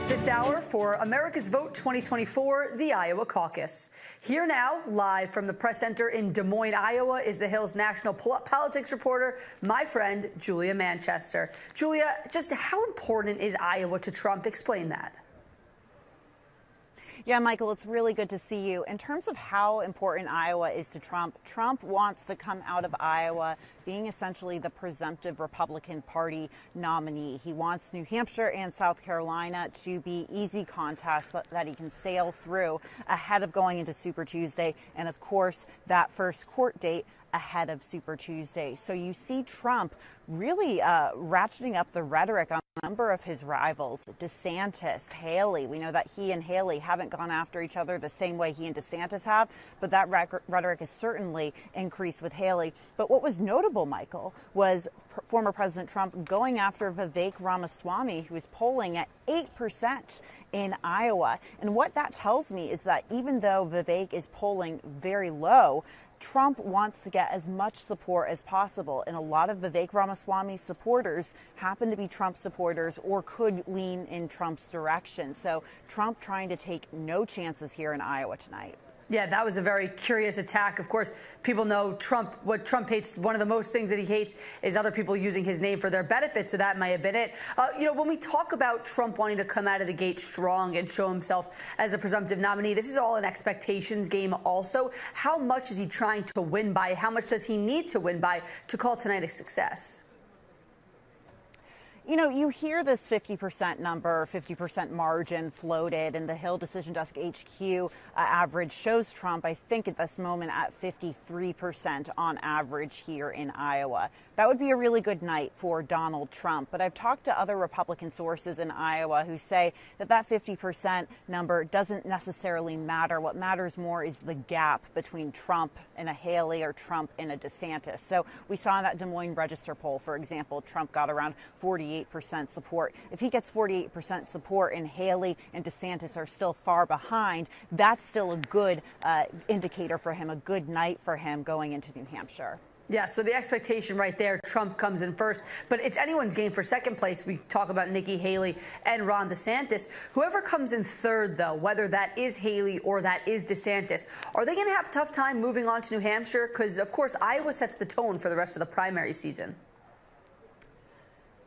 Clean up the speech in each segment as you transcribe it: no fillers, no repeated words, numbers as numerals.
us this hour for America's Vote 2024, the Iowa Caucus. Here now, live from the Press Center in Des Moines, Iowa, is the Hill's national politics reporter, my friend, Julia Manchester. Julia, just how important is Iowa to Trump? Explain that. Yeah, Michael, it's really good to see you. In terms of how important Iowa is to Trump, Trump wants to come out of Iowa being essentially the presumptive Republican Party nominee. He wants New Hampshire and South Carolina to be easy contests that he can sail through ahead of going into Super Tuesday. And of course, that first court date ahead of Super Tuesday. So you see Trump really ratcheting up the rhetoric on a number of his rivals, DeSantis, Haley. We know that he and Haley haven't gone after each other the same way he and DeSantis have, but that rhetoric has certainly increased with Haley. But what was notable, Michael, was former President Trump going after Vivek Ramaswamy, who is polling at 8% in Iowa. And what that tells me is that even though Vivek is polling very low, Trump wants to get as much support as possible. And a lot of Vivek Ramaswamy's supporters happen to be Trump supporters or could lean in Trump's direction. So Trump trying to take no chances here in Iowa tonight. Yeah, that was a very curious attack. Of course, people know Trump. What Trump hates, one of the most things that he hates is other people using his name for their benefit. So that might have been it. When we talk about Trump wanting to come out of the gate strong and show himself as a presumptive nominee, this is all an expectations game also. How much is he trying to win by? How much does he need to win by to call tonight a success? You know, you hear this 50% number, 50% margin floated, and the Hill Decision Desk HQ average shows Trump, I think at this moment, at 53% on average here in Iowa. That would be a really good night for Donald Trump. But I've talked to other Republican sources in Iowa who say that that 50% number doesn't necessarily matter. What matters more is the gap between Trump and a Haley or Trump and a DeSantis. So we saw in that Des Moines Register poll, for example, Trump got around 48% support. If he gets 48% support and Haley and DeSantis are still far behind, that's still a good indicator for him, a good night for him going into New Hampshire. Yeah, so the expectation right there, Trump comes in first, but it's anyone's game for second place. We talk about Nikki Haley and Ron DeSantis. Whoever comes in third, though, whether that is Haley or that is DeSantis, are they going to have a tough time moving on to New Hampshire? Because, of course, Iowa sets the tone for the rest of the primary season.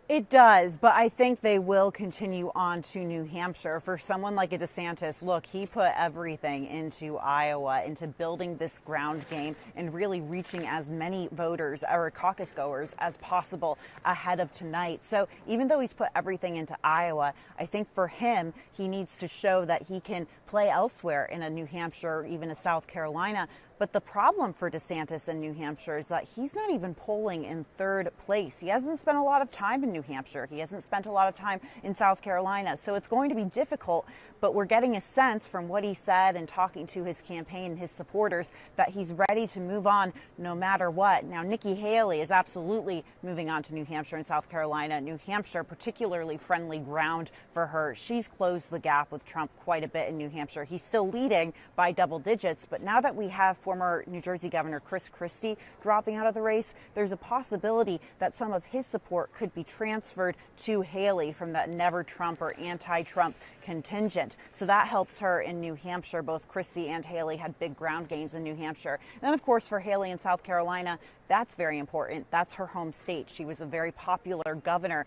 It does, but I think they will continue on to New Hampshire. For someone like a DeSantis, look, he put everything into Iowa, into building this ground game and really reaching as many voters or caucus goers as possible ahead of tonight. So even though he's put everything into Iowa, I think for him, he needs to show that he can play elsewhere in a New Hampshire or even a South Carolina. But the problem for DeSantis in New Hampshire is that he's not even polling in third place. He hasn't spent a lot of time in New Hampshire. He hasn't spent a lot of time in South Carolina. So it's going to be difficult. But we're getting a sense from what he said and talking to his campaign and his supporters that he's ready to move on no matter what. Now, Nikki Haley is absolutely moving on to New Hampshire and South Carolina. New Hampshire, particularly friendly ground for her. She's closed the gap with Trump quite a bit in New Hampshire. He's still leading by double digits. But now that we have former New Jersey Governor Chris Christie dropping out of the race, there's a possibility that some of his support could be transferred to Haley from that never Trump or anti-Trump contingent. So that helps her in New Hampshire. Both Christie and Haley had big ground gains in New Hampshire. And then, of course, for Haley in South Carolina, that's very important. That's her home state. She was a very popular governor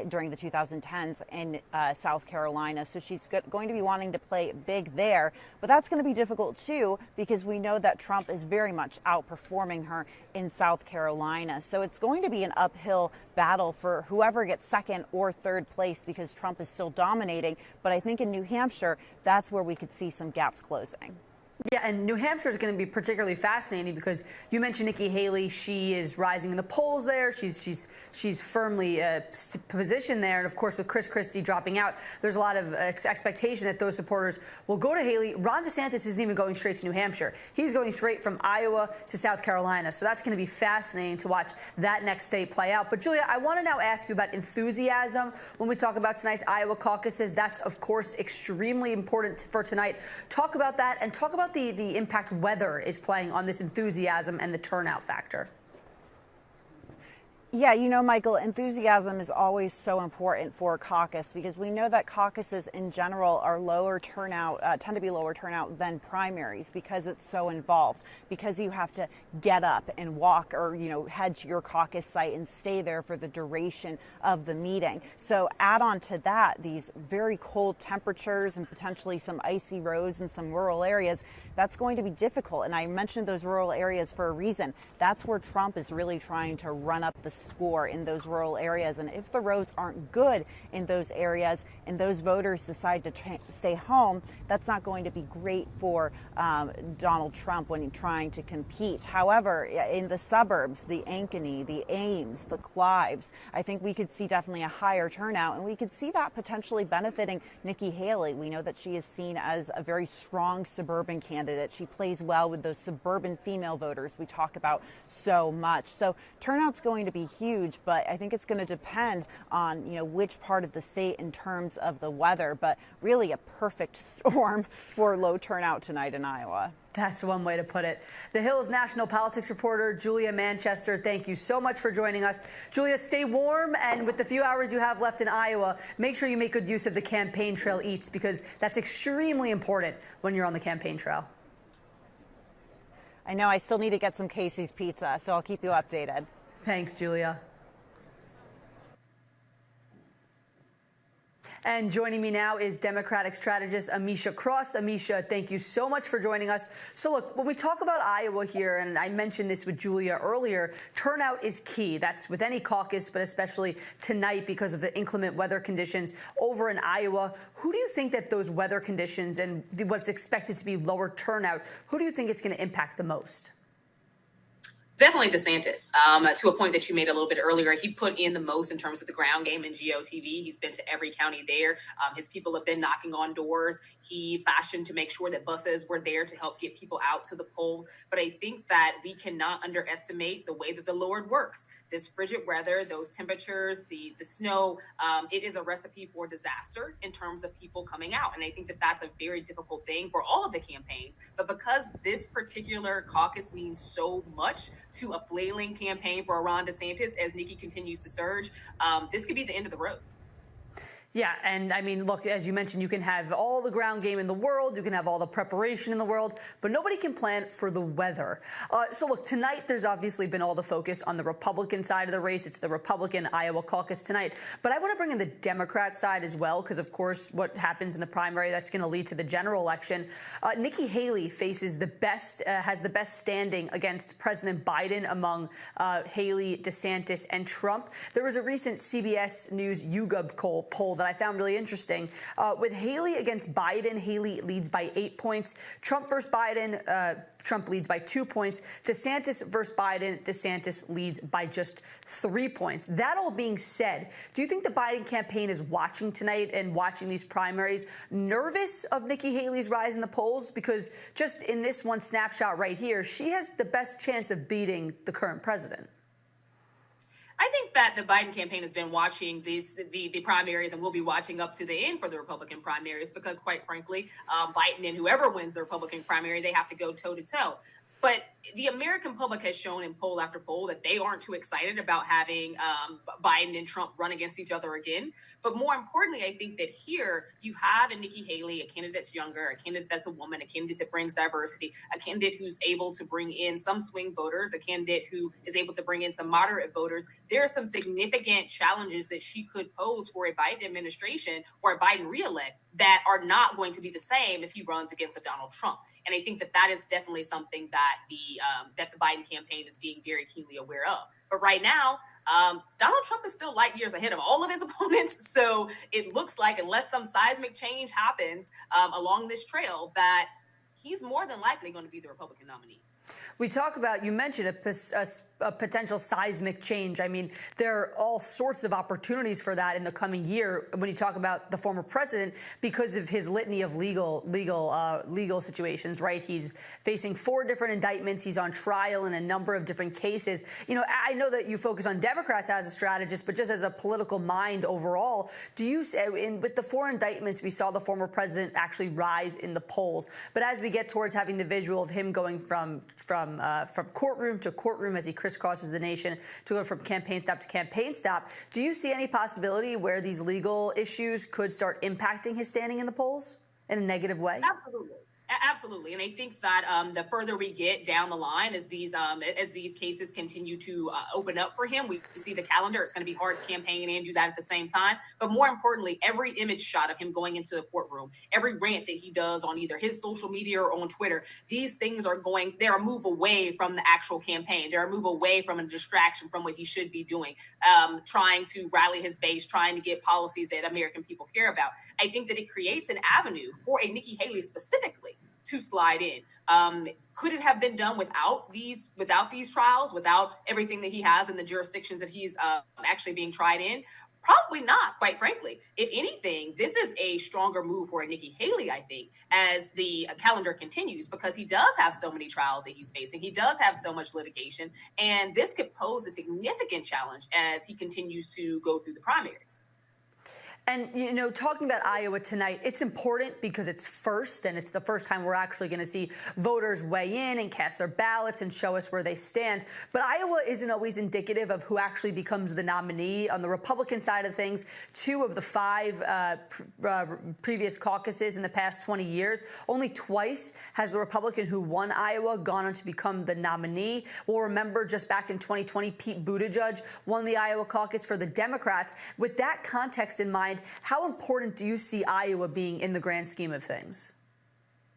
during the 2010s in South Carolina. So she's going to be wanting to play big there. But that's going to be difficult, too, because we know that Trump is very much outperforming her in South Carolina. So it's going to be an uphill battle for whoever gets second or third place because Trump is still dominating. But I think in New Hampshire, that's where we could see some gaps closing. Yeah, and New Hampshire is going to be particularly fascinating because you mentioned Nikki Haley. She is rising in the polls there. She's firmly positioned there. And, of course, with Chris Christie dropping out, there's a lot of expectation that those supporters will go to Haley. Ron DeSantis isn't even going straight to New Hampshire. He's going straight from Iowa to South Carolina. So that's going to be fascinating to watch that next state play out. But, Julia, I want to now ask you about enthusiasm when we talk about tonight's Iowa caucuses. That's, of course, extremely important for tonight. Talk about that and talk about the impact weather is playing on this enthusiasm and the turnout factor. Yeah, you know, Michael, enthusiasm is always so important for a caucus because we know that caucuses in general are lower turnout, tend to be lower turnout than primaries because it's so involved, because you have to get up and walk or, head to your caucus site and stay there for the duration of the meeting. So add on to that these very cold temperatures and potentially some icy roads in some rural areas. That's going to be difficult. And I mentioned those rural areas for a reason. That's where Trump is really trying to run up the score in those rural areas. And if the roads aren't good in those areas and those voters decide to stay home, that's not going to be great for Donald Trump when he's trying to compete. However, in the suburbs, the Ankeny, the Ames, the Clives, I think we could see definitely a higher turnout, and we could see that potentially benefiting Nikki Haley. We know that she is seen as a very strong suburban candidate. She plays well with those suburban female voters we talk about so much. So turnout's going to be huge, but I think it's going to depend on, which part of the state in terms of the weather, but really a perfect storm for low turnout tonight in Iowa. That's one way to put it. The Hill's national politics reporter, Julia Manchester, thank you so much for joining us. Julia, stay warm, and with the few hours you have left in Iowa, make sure you make good use of the campaign trail eats, because that's extremely important when you're on the campaign trail. I know I still need to get some Casey's pizza, so I'll keep you updated. Thanks, Julia. And joining me now is Democratic strategist Amisha Cross. Amisha, thank you so much for joining us. So look, when we talk about Iowa here, and I mentioned this with Julia earlier, turnout is key. That's with any caucus, but especially tonight because of the inclement weather conditions over in Iowa. Who do you think that those weather conditions and what's expected to be lower turnout, who do you think it's going to impact the most? Definitely DeSantis, to a point that you made a little bit earlier. He put in the most in terms of the ground game in GOTV. He's been to every county there. His people have been knocking on doors. He fashioned to make sure that buses were there to help get people out to the polls. But I think that we cannot underestimate the way that the Lord works. This frigid weather, those temperatures, the snow, it is a recipe for disaster in terms of people coming out. And I think that that's a very difficult thing for all of the campaigns. But because this particular caucus means so much to a flailing campaign for Ron DeSantis as Nikki continues to surge, this could be the end of the road. Yeah, and I mean, look, as you mentioned, you can have all the ground game in the world, you can have all the preparation in the world, but nobody can plan for the weather. So look, tonight there's obviously been all the focus on the Republican side of the race. It's the Republican Iowa caucus tonight. But I want to bring in the Democrat side as well, because of course what happens in the primary, that's going to lead to the general election. Nikki Haley faces the best, has the best standing against President Biden among Haley, DeSantis, and Trump. There was a recent CBS News YouGov poll that I found really interesting. With Haley against Biden, Haley leads by 8 points. Trump versus Biden, Trump leads by 2 points. DeSantis versus Biden, DeSantis leads by just 3 points. That all being said, do you think the Biden campaign is watching tonight and watching these primaries, nervous of Nikki Haley's rise in the polls? Because just in this one snapshot right here, she has the best chance of beating the current president. I think that the Biden campaign has been watching the primaries and will be watching up to the end for the Republican primaries because, quite frankly, Biden and whoever wins the Republican primary, they have to go toe-to-toe. But the American public has shown in poll after poll that they aren't too excited about having Biden and Trump run against each other again. But more importantly, I think that here you have in Nikki Haley, a candidate that's younger, a candidate that's a woman, a candidate that brings diversity, a candidate who's able to bring in some swing voters, a candidate who is able to bring in some moderate voters. There are some significant challenges that she could pose for a Biden administration or a Biden reelect that are not going to be the same if he runs against a Donald Trump. And I think that that is definitely something that the Biden campaign is being very keenly aware of. But right now, Donald Trump is still light years ahead of all of his opponents. So it looks like unless some seismic change happens along this trail, that he's more than likely going to be the Republican nominee. We talk about, you mentioned a potential seismic change. I mean, there are all sorts of opportunities for that in the coming year when you talk about the former president because of his litany of legal situations, right? He's facing 4 different indictments. He's on trial in a number of different cases. You know, I know that you focus on Democrats as a strategist, but just as a political mind overall, do you say, with the 4 indictments, we saw the former president actually rise in the polls. But as we get towards having the visual of him going from from courtroom to courtroom as he crisscrosses the nation to go from campaign stop to campaign stop. Do you see any possibility where these legal issues could start impacting his standing in the polls in a negative way? Absolutely. Absolutely, and I think that the further we get down the line, as these cases continue to open up for him, we see the calendar. It's going to be hard to campaign and do that at the same time. But more importantly, every image shot of him going into the courtroom, every rant that he does on either his social media or on Twitter, these things they're a move away from the actual campaign. They're a move away from a distraction from what he should be doing, trying to rally his base, trying to get policies that American people care about. I think that it creates an avenue for a Nikki Haley specifically to slide in. Could it have been done without these trials, without everything that he has in the jurisdictions that he's actually being tried in? Probably not, quite frankly. If anything, this is a stronger move for Nikki Haley, I think, as the calendar continues, because he does have so many trials that he's facing. He does have so much litigation, and this could pose a significant challenge as he continues to go through the primaries. And, talking about Iowa tonight, it's important because it's first, and it's the first time we're actually going to see voters weigh in and cast their ballots and show us where they stand. But Iowa isn't always indicative of who actually becomes the nominee. On the Republican side of things, 2 of the 5 previous caucuses in the past 20 years, only twice has the Republican who won Iowa gone on to become the nominee. We'll remember just back in 2020, Pete Buttigieg won the Iowa caucus for the Democrats. With that context in mind, how important do you see Iowa being in the grand scheme of things?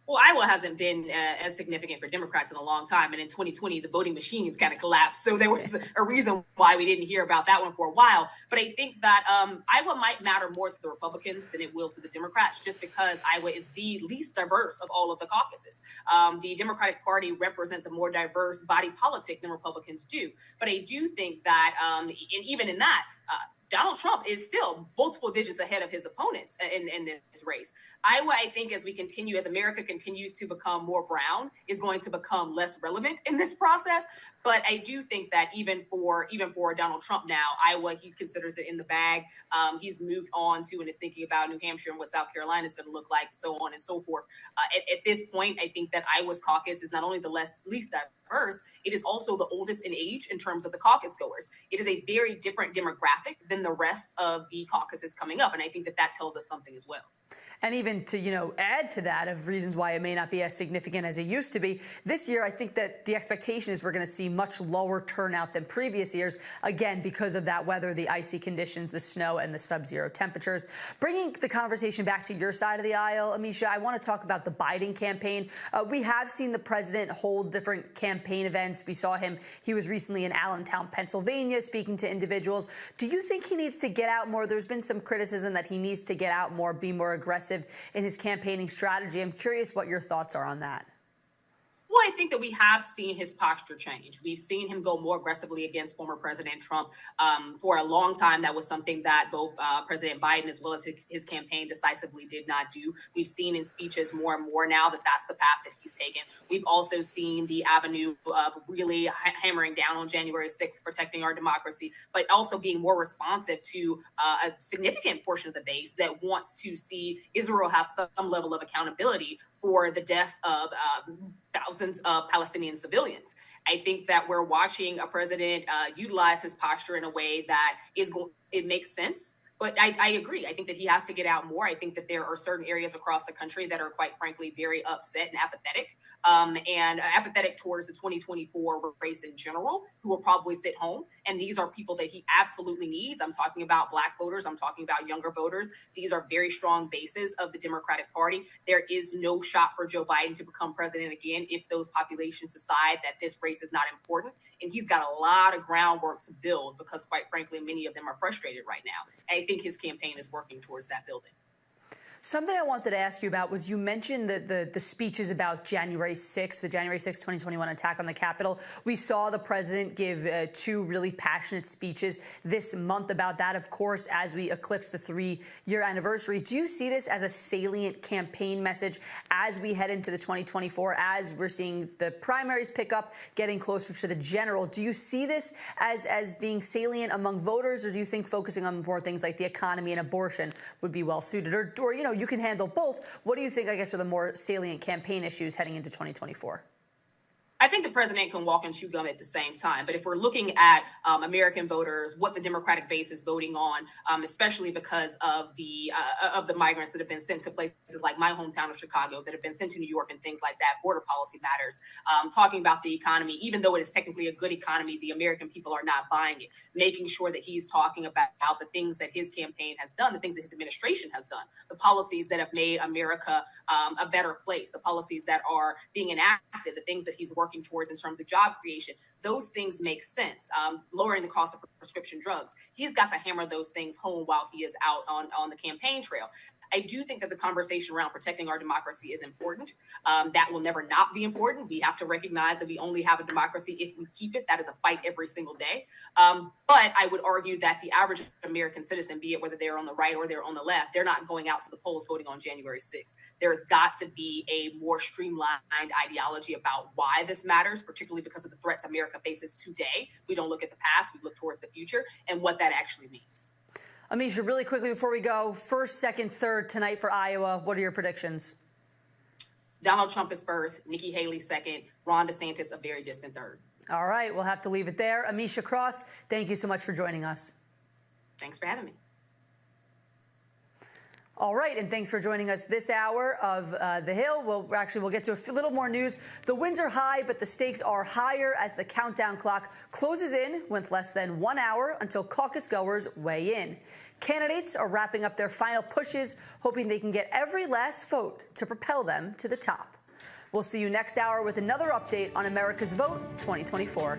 Well, Iowa hasn't been as significant for Democrats in a long time. And in 2020, the voting machines kind of collapsed. So there was a reason why we didn't hear about that one for a while. But I think that Iowa might matter more to the Republicans than it will to the Democrats, just because Iowa is the least diverse of all of the caucuses. The Democratic Party represents a more diverse body politic than Republicans do. But I do think that, and even in that, Donald Trump is still multiple digits ahead of his opponents in this race. Iowa, I think, as America continues to become more brown, is going to become less relevant in this process. But I do think that even for Donald Trump now, Iowa, he considers it in the bag. He's moved on to and is thinking about New Hampshire and what South Carolina is going to look like, so on and so forth. At this point, I think that Iowa's caucus is not only the least diverse, it is also the oldest in age in terms of the caucus goers. It is a very different demographic than the rest of the caucuses coming up. And I think that tells us something as well. And even to, add to that of reasons why it may not be as significant as it used to be, this year I think that the expectation is we're going to see much lower turnout than previous years, again, because of that weather, the icy conditions, the snow, and the sub-zero temperatures. Bringing the conversation back to your side of the aisle, Amisha, I want to talk about the Biden campaign. We have seen the president hold different campaign events. We saw he was recently in Allentown, Pennsylvania, speaking to individuals. Do you think he needs to get out more? There's been some criticism that he needs to get out more, be more aggressive in his campaigning strategy. I'm curious what your thoughts are on that. Well, I think that we have seen his posture change. We've seen him go more aggressively against former President Trump. For a long time, that was something that both President Biden as well as his campaign decisively did not do. We've seen in speeches more and more now that that's the path that he's taken. We've also seen the avenue of really hammering down on January 6th, protecting our democracy, but also being more responsive to a significant portion of the base that wants to see Israel have some level of accountability for the deaths of thousands of Palestinian civilians. I think that we're watching a president utilize his posture in a way that it makes sense. But I agree. I think that he has to get out more. I think that there are certain areas across the country that are, quite frankly, very upset and apathetic towards the 2024 race in general, who will probably sit home. And these are people that he absolutely needs. I'm talking about Black voters. I'm talking about younger voters. These are very strong bases of the Democratic Party. There is no shot for Joe Biden to become president again if those populations decide that this race is not important. And he's got a lot of groundwork to build because, quite frankly, many of them are frustrated right now. And I think his campaign is working towards that building. Something I wanted to ask you about was you mentioned the speeches about January 6th, the January 6th, 2021 attack on the Capitol. We saw the president give 2 really passionate speeches this month about that, of course, as we eclipse the 3-year anniversary. Do you see this as a salient campaign message as we head into the 2024, as we're seeing the primaries pick up, getting closer to the general? Do you see this as being salient among voters, or do you think focusing on more things like the economy and abortion would be well suited? Or you can handle both. What do you think, I guess, are the more salient campaign issues heading into 2024? I think the president can walk and chew gum at the same time. But if we're looking at American voters, what the Democratic base is voting on, especially because of the migrants that have been sent to places like my hometown of Chicago, that have been sent to New York and things like that, border policy matters. Talking about the economy, even though it is technically a good economy, the American people are not buying it. Making sure that he's talking about the things that his campaign has done, the things that his administration has done, the policies that have made America a better place, the policies that are being enacted, the things that he's working towards in terms of job creation. Those things make sense. Lowering the cost of prescription drugs. He's got to hammer those things home while he is out on the campaign trail. I do think that the conversation around protecting our democracy is important. That will never not be important. We have to recognize that we only have a democracy if we keep it. That is a fight every single day. But I would argue that the average American citizen, be it whether they're on the right or they're on the left, they're not going out to the polls voting on January 6th. There's got to be a more streamlined ideology about why this matters, particularly because of the threats America faces today. We don't look at the past, we look towards the future and what that actually means. Amisha, really quickly before we go, first, second, third tonight for Iowa. What are your predictions? Donald Trump is first, Nikki Haley second, Ron DeSantis a very distant third. All right, we'll have to leave it there. Amisha Cross, thank you so much for joining us. Thanks for having me. All right, and thanks for joining us this hour of The Hill. We'll get to a little more news. The winds are high, but the stakes are higher as the countdown clock closes in with less than 1 hour until caucus goers weigh in. Candidates are wrapping up their final pushes, hoping they can get every last vote to propel them to the top. We'll see you next hour with another update on America's Vote 2024.